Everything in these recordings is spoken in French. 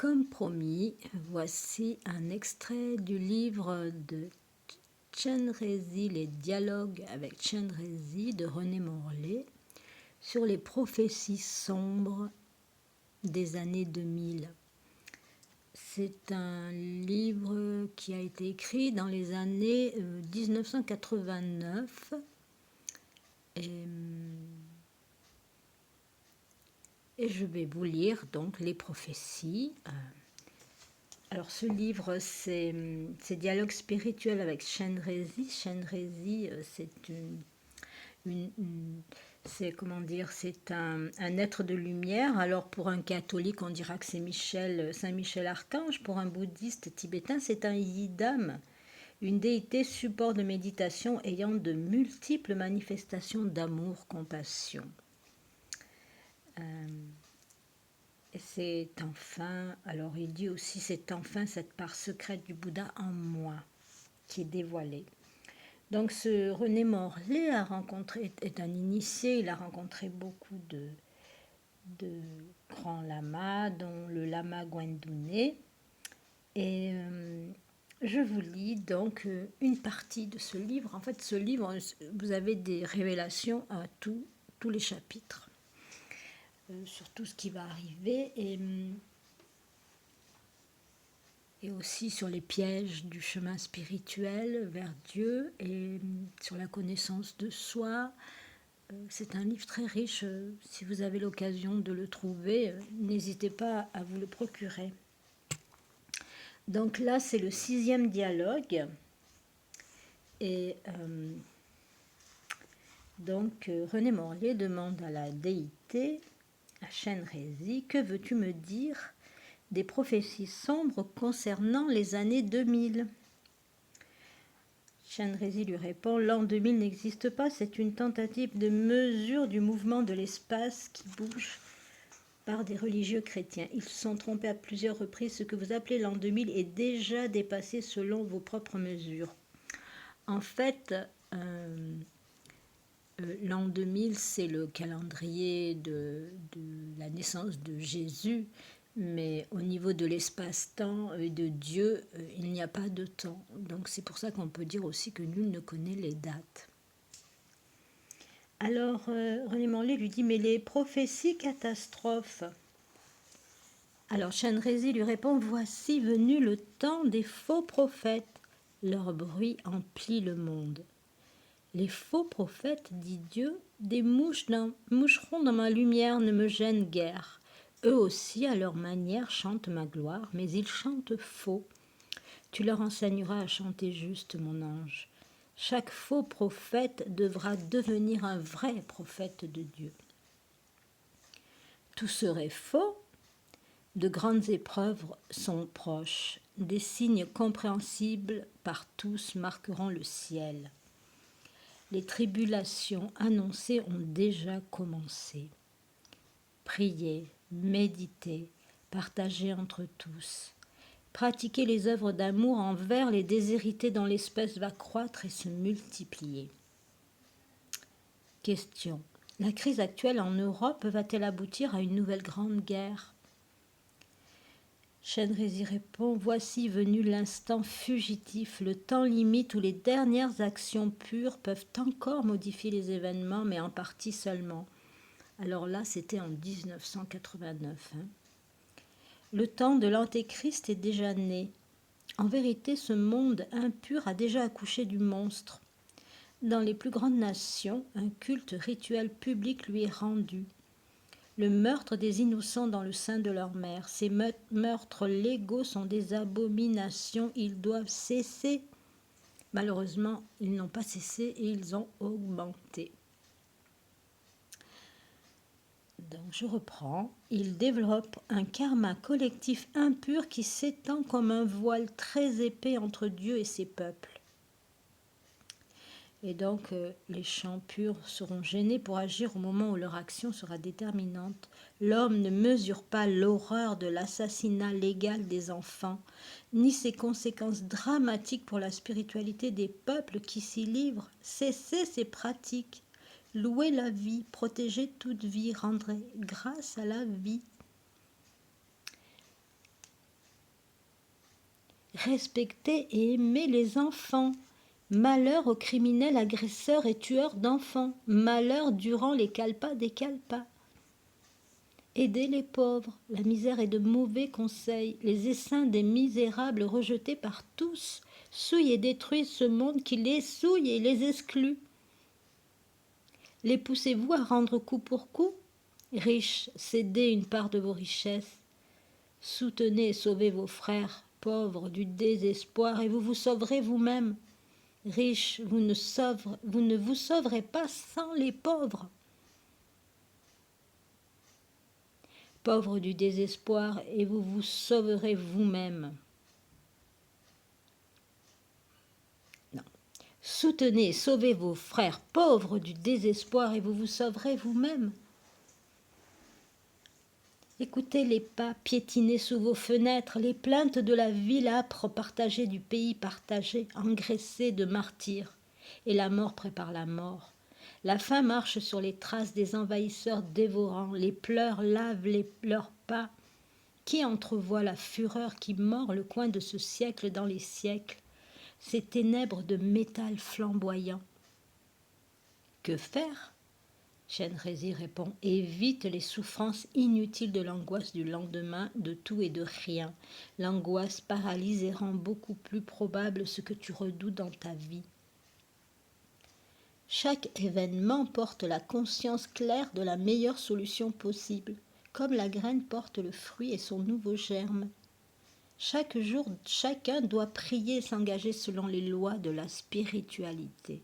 Comme promis, voici un extrait du livre de Chenrezig, les dialogues avec Chenrezig de René Morlet sur les prophéties sombres des années 2000. C'est un livre qui a été écrit dans les années 1989 et je vais vous lire donc les prophéties. Alors ce livre, c'est Dialogue spirituel avec Chenrezig. Chenrezig, c'est c'est comment dire, c'est un être de lumière. Alors pour un catholique, on dira que c'est Saint Michel Archange. Pour un bouddhiste tibétain, c'est un Yidam, une déité support de méditation ayant de multiples manifestations d'amour, compassion. Et c'est enfin, alors il dit aussi, c'est enfin cette part secrète du Bouddha en moi qui est dévoilée. Donc ce René Morlet est un initié, il a rencontré beaucoup de grands lamas, dont le lama Gwendouné. Et je vous lis donc une partie de ce livre. En fait, ce livre, vous avez des révélations à tous les chapitres. Sur tout ce qui va arriver et aussi sur les pièges du chemin spirituel vers Dieu et sur la connaissance de soi. C'est un livre très riche. Si vous avez l'occasion de le trouver, n'hésitez pas à vous le procurer. Donc là, c'est le 6e dialogue. Et donc René Morlet demande à la déité, à Chenrezig, que veux-tu me dire des prophéties sombres concernant les années 2000 ? Chenrezig lui répond, l'an 2000 n'existe pas, c'est une tentative de mesure du mouvement de l'espace qui bouge par des religieux chrétiens. Ils se sont trompés à plusieurs reprises, ce que vous appelez l'an 2000 est déjà dépassé selon vos propres mesures. En fait, l'an 2000, c'est le calendrier de la naissance de Jésus, mais au niveau de l'espace-temps et de Dieu, il n'y a pas de temps. Donc c'est pour ça qu'on peut dire aussi que nul ne connaît les dates. Alors René Morlet lui dit, mais les prophéties catastrophes. Alors Chenrezig lui répond, voici venu le temps des faux prophètes. Leur bruit emplit le monde. Les faux prophètes, dit Dieu, des moucherons dans ma lumière ne me gênent guère. Eux aussi, à leur manière, chantent ma gloire, mais ils chantent faux. Tu leur enseigneras à chanter juste, mon ange. Chaque faux prophète devra devenir un vrai prophète de Dieu. Tout serait faux. De grandes épreuves sont proches. Des signes compréhensibles par tous marqueront le ciel. Les tribulations annoncées ont déjà commencé. Priez, méditez, partagez entre tous. Pratiquez les œuvres d'amour envers les déshérités dont l'espèce va croître et se multiplier. Question. La crise actuelle en Europe va-t-elle aboutir à une nouvelle grande guerre ? Chenrezig répond, voici venu l'instant fugitif, le temps limite où les dernières actions pures peuvent encore modifier les événements, mais en partie seulement. Alors là, c'était en 1989. Le temps de l'Antéchrist est déjà né. En vérité, ce monde impur a déjà accouché du monstre. Dans les plus grandes nations, un culte rituel public lui est rendu. Le meurtre des innocents dans le sein de leur mère. Ces meurtres légaux sont des abominations, ils doivent cesser. Malheureusement, ils n'ont pas cessé et ils ont augmenté. Donc je reprends. Ils développent un karma collectif impur qui s'étend comme un voile très épais entre Dieu et ses peuples. Et donc les champs purs seront gênés pour agir au moment où leur action sera déterminante. L'homme ne mesure pas l'horreur de l'assassinat légal des enfants, ni ses conséquences dramatiques pour la spiritualité des peuples qui s'y livrent. Cessez ces pratiques. Louez la vie, protégez toute vie, rendrez grâce à la vie. respectez et aimez les enfants. Malheur aux criminels agresseurs et tueurs d'enfants. Malheur durant les kalpas des kalpas. Aidez les pauvres. La misère est de mauvais conseils. Les essaims des misérables rejetés par tous souillent et détruisent ce monde qui les souille et les exclut. Les poussez-vous à rendre coup pour coup? Riches, cédez une part de vos richesses. Soutenez et sauvez vos frères, pauvres du désespoir, et vous vous sauverez vous-même. Riches, vous ne vous sauverez pas sans les pauvres. Pauvres du désespoir, et vous vous sauverez vous-même. Non. Soutenez et sauvez vos frères, pauvres du désespoir, et vous vous sauverez vous-même. Écoutez les pas piétinés sous vos fenêtres, les plaintes de la ville âpre partagée, du pays partagé, engraissé de martyrs. Et la mort prépare la mort. La faim marche sur les traces des envahisseurs dévorants, les pleurs lavent leurs pas. Qui entrevoit la fureur qui mord le coin de ce siècle dans les siècles, ces ténèbres de métal flamboyant? Que faire? Chenrezig répond, évite les souffrances inutiles de l'angoisse du lendemain, de tout et de rien. L'angoisse paralyse et rend beaucoup plus probable ce que tu redoutes dans ta vie. Chaque événement porte la conscience claire de la meilleure solution possible, comme la graine porte le fruit et son nouveau germe. Chaque jour, chacun doit prier et s'engager selon les lois de la spiritualité.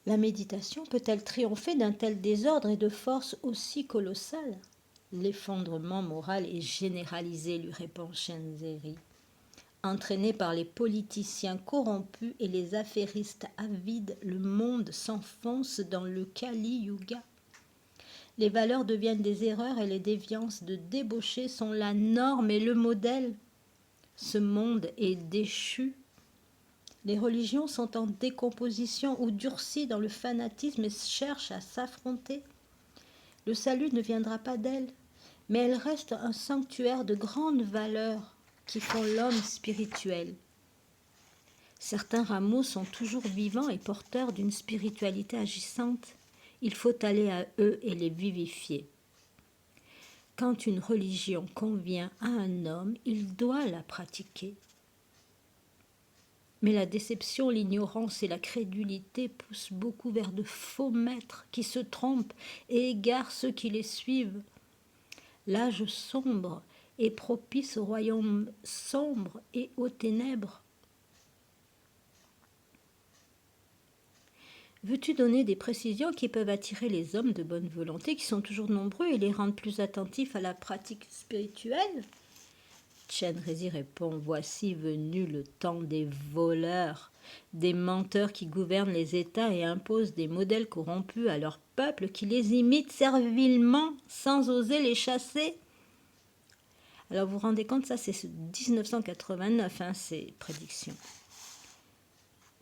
La méditation peut-elle triompher d'un tel désordre et de force aussi colossale? L'effondrement moral est généralisé, lui répond Chenrezig. Entraîné par les politiciens corrompus et les affairistes avides, le monde s'enfonce dans le Kali Yuga. Les valeurs deviennent des erreurs et les déviances de débauchés sont la norme et le modèle. Ce monde est déchu. Les religions sont en décomposition ou durcies dans le fanatisme et cherchent à s'affronter. Le salut ne viendra pas d'elles, mais elles restent un sanctuaire de grandes valeurs qui font l'homme spirituel. Certains rameaux sont toujours vivants et porteurs d'une spiritualité agissante. Il faut aller à eux et les vivifier. Quand une religion convient à un homme, il doit la pratiquer. Mais la déception, l'ignorance et la crédulité poussent beaucoup vers de faux maîtres qui se trompent et égarent ceux qui les suivent. L'âge sombre est propice au royaume sombre et aux ténèbres. Veux-tu donner des précisions qui peuvent attirer les hommes de bonne volonté, qui sont toujours nombreux, et les rendre plus attentifs à la pratique spirituelle? Chenrezig répond, voici venu le temps des voleurs, des menteurs qui gouvernent les États et imposent des modèles corrompus à leur peuple qui les imite servilement sans oser les chasser. Alors vous vous rendez compte, ça c'est 1989, ces prédictions.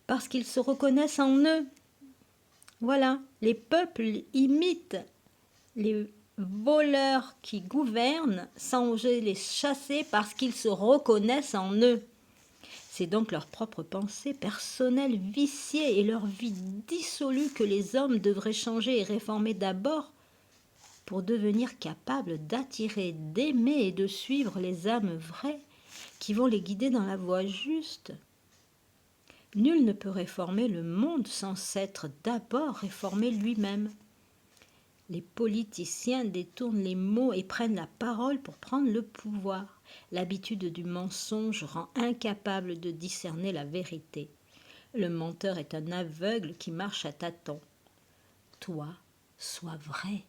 Parce qu'ils se reconnaissent en eux. Voilà, les peuples imitent les voleurs qui gouvernent sans oser les chasser parce qu'ils se reconnaissent en eux. C'est donc leur propre pensée personnelle viciée et leur vie dissolue que les hommes devraient changer et réformer d'abord pour devenir capables d'attirer, d'aimer et de suivre les âmes vraies qui vont les guider dans la voie juste. Nul ne peut réformer le monde sans s'être d'abord réformé lui-même. Les politiciens détournent les mots et prennent la parole pour prendre le pouvoir. L'habitude du mensonge rend incapable de discerner la vérité. Le menteur est un aveugle qui marche à tâtons. Toi, sois vrai.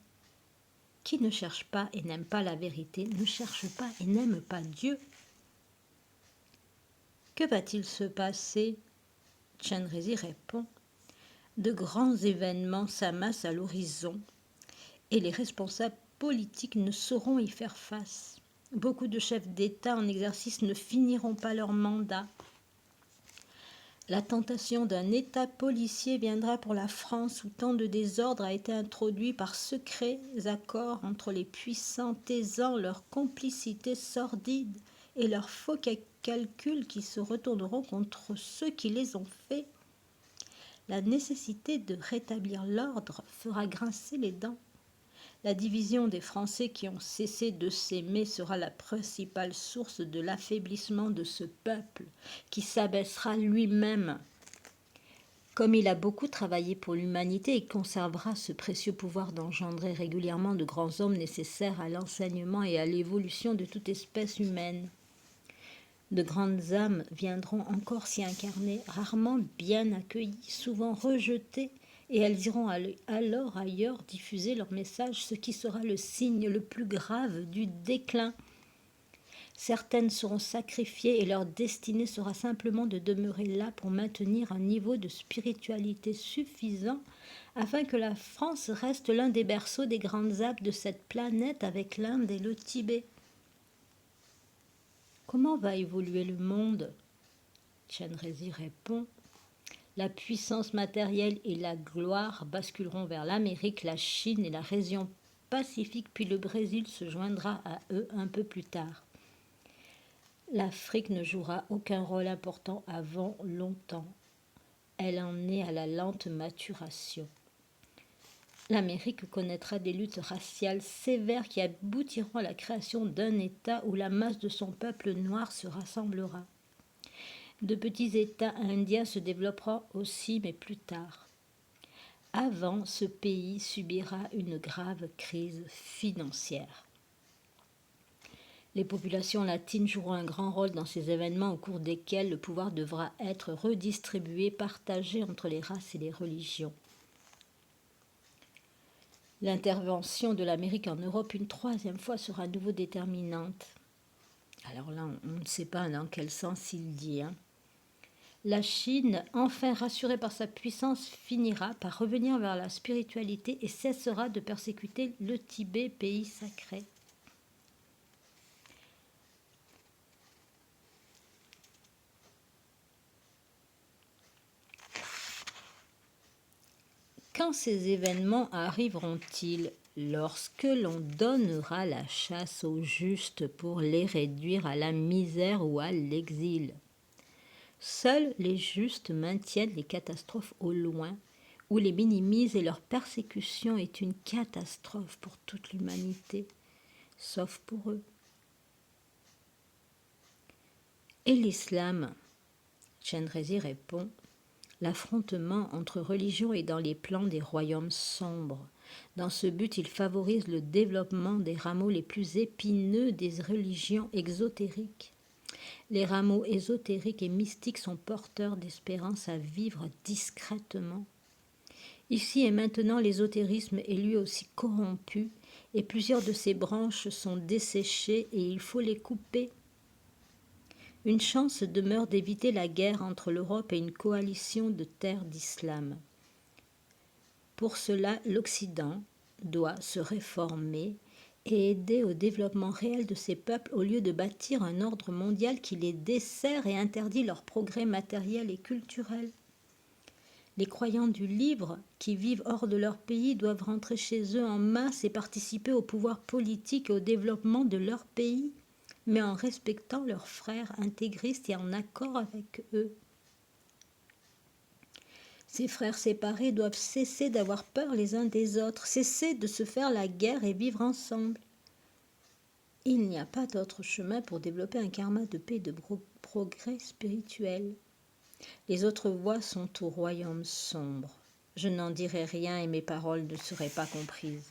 Qui ne cherche pas et n'aime pas la vérité ne cherche pas et n'aime pas Dieu. Que va-t-il se passer? Chenrezig répond. De grands événements s'amassent à l'horizon et les responsables politiques ne sauront y faire face. Beaucoup de chefs d'État en exercice ne finiront pas leur mandat. La tentation d'un État policier viendra pour la France où tant de désordre a été introduit par secrets accords entre les puissants taisant leur complicité sordide et leurs faux calculs qui se retourneront contre ceux qui les ont faits. La nécessité de rétablir l'ordre fera grincer les dents. La division des Français qui ont cessé de s'aimer sera la principale source de l'affaiblissement de ce peuple qui s'abaissera lui-même. Comme il a beaucoup travaillé pour l'humanité, il conservera ce précieux pouvoir d'engendrer régulièrement de grands hommes nécessaires à l'enseignement et à l'évolution de toute espèce humaine. De grandes âmes viendront encore s'y incarner, rarement bien accueillies, souvent rejetées, et elles iront alors ailleurs diffuser leur message, ce qui sera le signe le plus grave du déclin. Certaines seront sacrifiées et leur destinée sera simplement de demeurer là pour maintenir un niveau de spiritualité suffisant afin que la France reste l'un des berceaux des grandes âmes de cette planète avec l'Inde et le Tibet. Comment va évoluer le monde ? Chenrezig répond. La puissance matérielle et la gloire basculeront vers l'Amérique, la Chine et la région Pacifique, puis le Brésil se joindra à eux un peu plus tard. L'Afrique ne jouera aucun rôle important avant longtemps. Elle en est à la lente maturation. L'Amérique connaîtra des luttes raciales sévères qui aboutiront à la création d'un État où la masse de son peuple noir se rassemblera. De petits États indiens se développeront aussi, mais plus tard. Avant, ce pays subira une grave crise financière. Les populations latines joueront un grand rôle dans ces événements au cours desquels le pouvoir devra être redistribué, partagé entre les races et les religions. L'intervention de l'Amérique en Europe une troisième fois sera à nouveau déterminante. Alors là, on ne sait pas dans quel sens il dit. La Chine, enfin rassurée par sa puissance, finira par revenir vers la spiritualité et cessera de persécuter le Tibet, pays sacré. Quand ces événements arriveront-ils ? Lorsque l'on donnera la chasse aux justes pour les réduire à la misère ou à l'exil. Seuls les justes maintiennent les catastrophes au loin, ou les minimisent et leur persécution est une catastrophe pour toute l'humanité, sauf pour eux. Et l'islam ? Chenrezig répond. L'affrontement entre religions est dans les plans des royaumes sombres. Dans ce but, il favorise le développement des rameaux les plus épineux des religions exotériques. Les rameaux ésotériques et mystiques sont porteurs d'espérance à vivre discrètement. Ici et maintenant, l'ésotérisme est lui aussi corrompu et plusieurs de ses branches sont desséchées et il faut les couper. Une chance demeure d'éviter la guerre entre l'Europe et une coalition de terres d'islam. Pour cela, l'Occident doit se réformer et aider au développement réel de ces peuples au lieu de bâtir un ordre mondial qui les dessert et interdit leur progrès matériel et culturel. Les croyants du livre qui vivent hors de leur pays doivent rentrer chez eux en masse et participer au pouvoir politique et au développement de leur pays, mais en respectant leurs frères intégristes et en accord avec eux. Ces frères séparés doivent cesser d'avoir peur les uns des autres, cesser de se faire la guerre et vivre ensemble. Il n'y a pas d'autre chemin pour développer un karma de paix et de progrès spirituel. Les autres voies sont au royaume sombre. Je n'en dirai rien et mes paroles ne seraient pas comprises.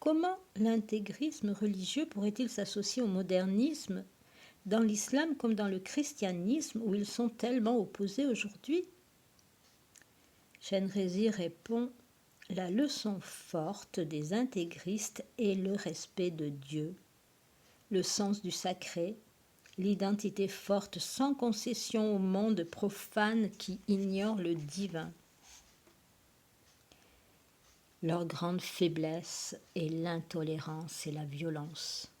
Comment l'intégrisme religieux pourrait-il s'associer au modernisme, dans l'islam comme dans le christianisme, où ils sont tellement opposés aujourd'hui ? Chenrezig répond « La leçon forte des intégristes est le respect de Dieu, le sens du sacré, l'identité forte sans concession au monde profane qui ignore le divin. Leur grande faiblesse est l'intolérance et la violence.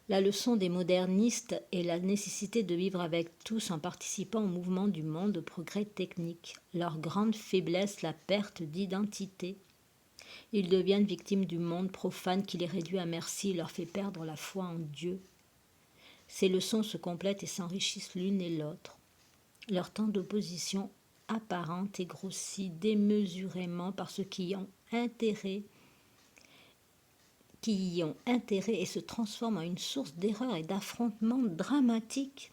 La leçon des modernistes est la nécessité de vivre avec tous en participant au mouvement du monde, au progrès technique. Leur grande faiblesse, la perte d'identité. Ils deviennent victimes du monde profane qui les réduit à merci et leur fait perdre la foi en Dieu. Ces leçons se complètent et s'enrichissent l'une et l'autre. Leur temps d'opposition apparente et grossit démesurément par ceux qui y ont intérêt et se transforment en une source d'erreurs et d'affrontements dramatiques.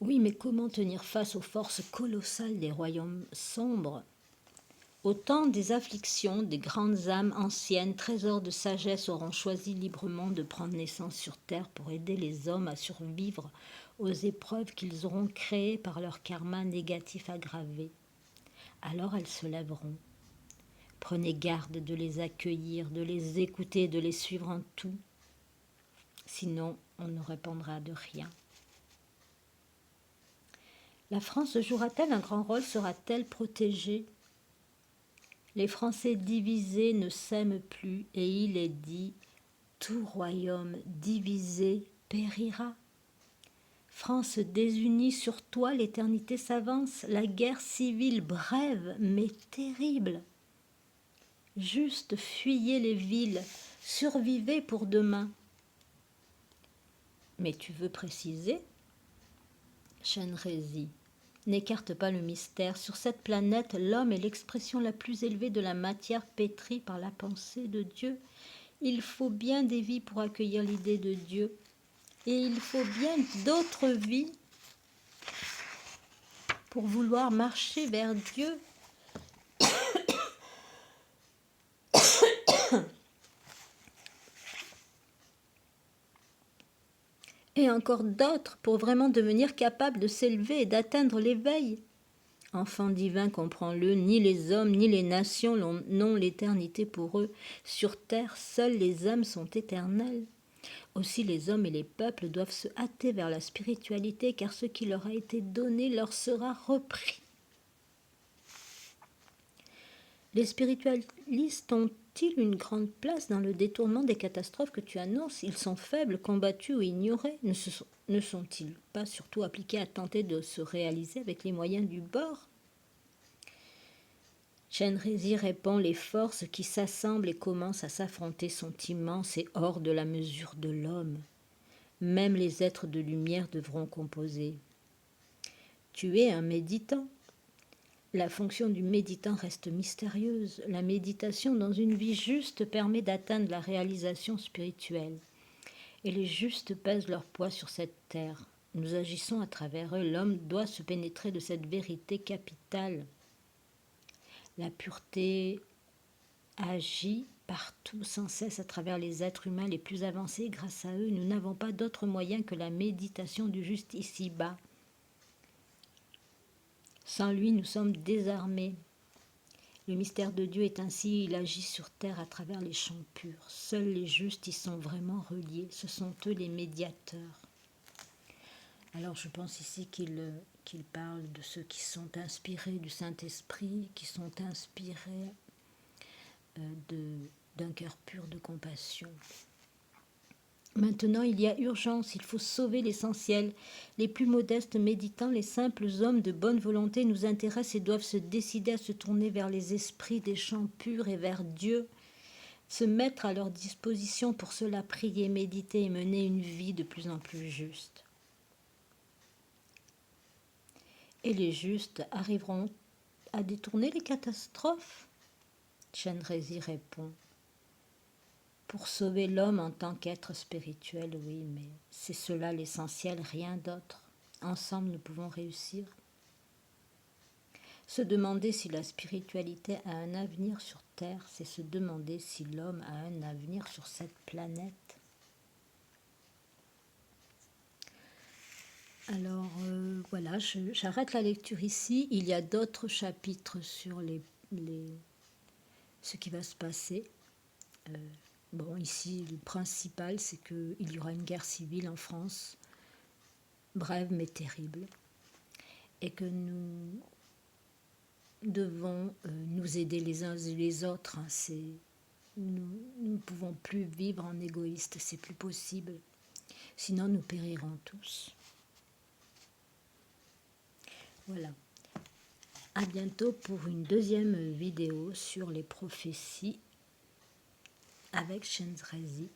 Oui, mais comment tenir face aux forces colossales des royaumes sombres? Au temps des afflictions, des grandes âmes anciennes, trésors de sagesse, auront choisi librement de prendre naissance sur terre pour aider les hommes à survivre aux épreuves qu'ils auront créées par leur karma négatif aggravé. Alors elles se lèveront. Prenez garde de les accueillir, de les écouter, de les suivre en tout. Sinon, on ne répondra de rien. La France jouera-t-elle un grand rôle? Sera-t-elle protégée? Les Français divisés ne s'aiment plus, et il est dit « Tout royaume divisé périra ». France désunie, sur toi l'éternité s'avance, la guerre civile brève mais terrible. Juste fuyez les villes, survivez pour demain. Mais tu veux préciser? Chenrezig, n'écarte pas le mystère. Sur cette planète, l'homme est l'expression la plus élevée de la matière pétrie par la pensée de Dieu. Il faut bien des vies pour accueillir l'idée de Dieu. Et il faut bien d'autres vies pour vouloir marcher vers Dieu. Et encore d'autres pour vraiment devenir capables de s'élever et d'atteindre l'éveil. Enfant divin, comprends-le, ni les hommes ni les nations n'ont l'éternité pour eux. Sur terre, seules les âmes sont éternelles. Aussi les hommes et les peuples doivent se hâter vers la spiritualité, car ce qui leur a été donné leur sera repris. Les spiritualistes ont-ils une grande place dans le détournement des catastrophes que tu annonces? Ils sont faibles, combattus ou ignorés. Ne sont-ils pas surtout appliqués à tenter de se réaliser avec les moyens du bord? Chenrezig répond, les forces qui s'assemblent et commencent à s'affronter sont immenses et hors de la mesure de l'homme. Même les êtres de lumière devront composer. Tu es un méditant. La fonction du méditant reste mystérieuse. La méditation dans une vie juste permet d'atteindre la réalisation spirituelle. Et les justes pèsent leur poids sur cette terre. Nous agissons à travers eux. L'homme doit se pénétrer de cette vérité capitale. La pureté agit partout, sans cesse, à travers les êtres humains les plus avancés. Grâce à eux, nous n'avons pas d'autre moyen que la méditation du juste ici-bas. Sans lui, nous sommes désarmés. Le mystère de Dieu est ainsi, il agit sur terre à travers les champs purs. Seuls les justes y sont vraiment reliés, ce sont eux les médiateurs. Alors je pense ici qu'il parle de ceux qui sont inspirés du Saint-Esprit, qui sont inspirés d'un cœur pur de compassion. Maintenant, il y a urgence, il faut sauver l'essentiel. Les plus modestes méditants, les simples hommes de bonne volonté nous intéressent et doivent se décider à se tourner vers les esprits des champs purs et vers Dieu, se mettre à leur disposition pour cela, prier, méditer et mener une vie de plus en plus juste. Et les justes arriveront à détourner les catastrophes? Chenrezig répond. Pour sauver l'homme en tant qu'être spirituel, oui, mais c'est cela l'essentiel, rien d'autre. Ensemble, nous pouvons réussir. Se demander si la spiritualité a un avenir sur Terre, c'est se demander si l'homme a un avenir sur cette planète. Alors, voilà, j'arrête la lecture ici. Il y a d'autres chapitres sur ce qui va se passer. Bon, ici, le principal, c'est qu'il y aura une guerre civile en France, brève mais terrible. et que nous devons nous aider les uns et les autres. Nous ne pouvons plus vivre en égoïste, c'est plus possible. Sinon, nous périrons tous. Voilà. À bientôt pour une deuxième vidéo sur les prophéties avec Shenzrezi.